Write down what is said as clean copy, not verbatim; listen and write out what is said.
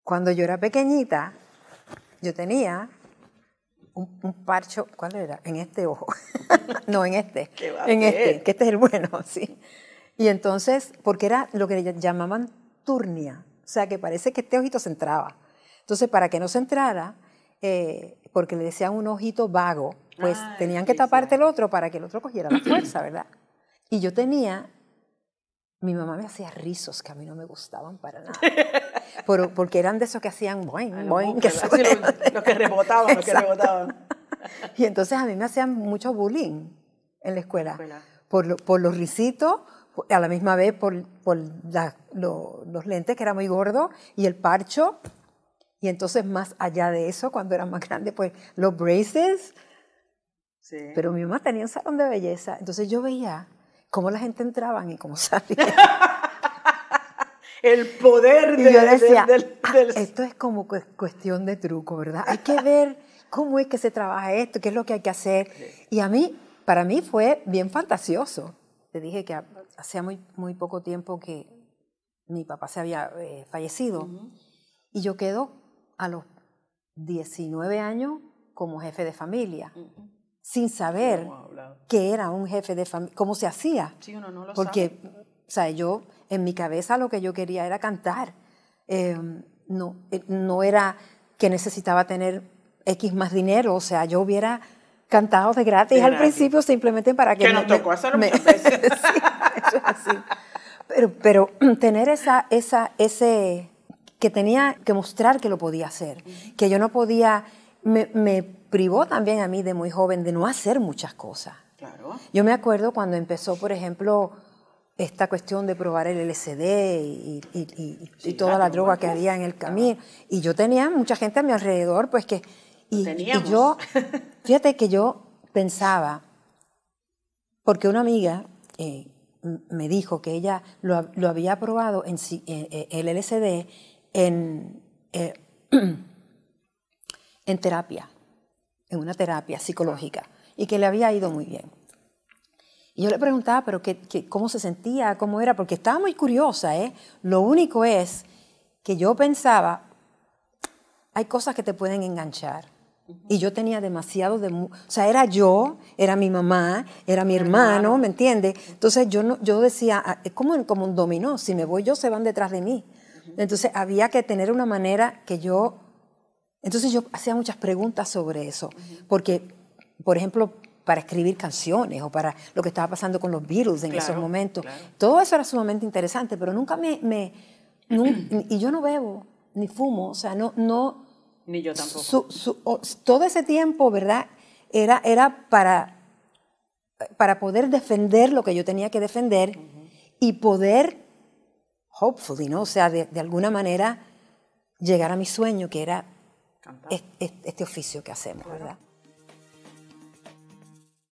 Cuando yo era pequeñita, yo tenía un parcho, ¿cuál era? En este ojo. No, en este. Que este es el bueno, sí. Y entonces, porque era lo que llamaban turnia, o sea, que parece que este ojito se entraba. Entonces, para que no se entrara, porque le decían un ojito vago, pues tenían que taparte el otro para que el otro cogiera la fuerza, ¿verdad? Y yo tenía, mi mamá me hacía rizos que a mí no me gustaban para nada. Porque eran de esos que hacían boing, boing. Los que rebotaban, los que rebotaban. Y entonces a mí me hacían mucho bullying en la escuela. Por los risitos, a la misma vez por los lentes, que era muy gordo, y el parcho. Y entonces más allá de eso, cuando era más grande, pues los braces. Sí. Pero mi mamá tenía un salón de belleza. Entonces yo veía cómo la gente entraba y cómo salía. El poder y yo decía, esto es como cuestión de truco, ¿verdad? Hay que ver cómo es que se trabaja esto, qué es lo que hay que hacer. Sí. Y para mí fue bien fantasioso. Te dije que hacía muy poco tiempo que mi papá se había fallecido. Y yo quedo a los 19 años como jefe de familia, sin saber qué era un jefe de familia, cómo se hacía. Sí, uno no lo Porque, o sea, yo, en mi cabeza lo que yo quería era cantar. No era que necesitaba tener X más dinero, o sea, yo hubiera cantado de gratis al principio simplemente para que... Que nos tocó hacerlo muchas veces. Sí, eso es así. Pero tener ese que tenía que mostrar que lo podía hacer, que yo no podía... Me privó también a mí de muy joven de no hacer muchas cosas. Claro. Yo me acuerdo cuando empezó, por ejemplo, esta cuestión de probar el LSD y toda la droga que había en el camino. Y yo tenía mucha gente a mi alrededor, pues que... Y yo, fíjate que yo pensaba, porque una amiga me dijo que ella lo había probado en el LSD en terapia, en una terapia psicológica, y que le había ido muy bien. Y yo le preguntaba, pero ¿cómo se sentía? ¿Cómo era? Porque estaba muy curiosa, ¿eh? Lo único es que yo pensaba, hay cosas que te pueden enganchar. Y yo tenía demasiado o sea, era yo, era mi mamá, era mi hermano, ¿me entiendes? Entonces yo decía, es como un dominó, si me voy yo, se van detrás de mí. Entonces había que tener una manera que yo... Entonces yo hacía muchas preguntas sobre eso, porque, por ejemplo, para escribir canciones o para lo que estaba pasando con los Beatles en esos momentos, todo eso era sumamente interesante, pero nunca y yo no bebo, ni fumo, o sea, no ni yo tampoco. Todo ese tiempo, ¿verdad? Era para poder defender lo que yo tenía que defender y poder, hopefully, ¿no? O sea, de alguna manera llegar a mi sueño, que era este oficio que hacemos, ¿verdad?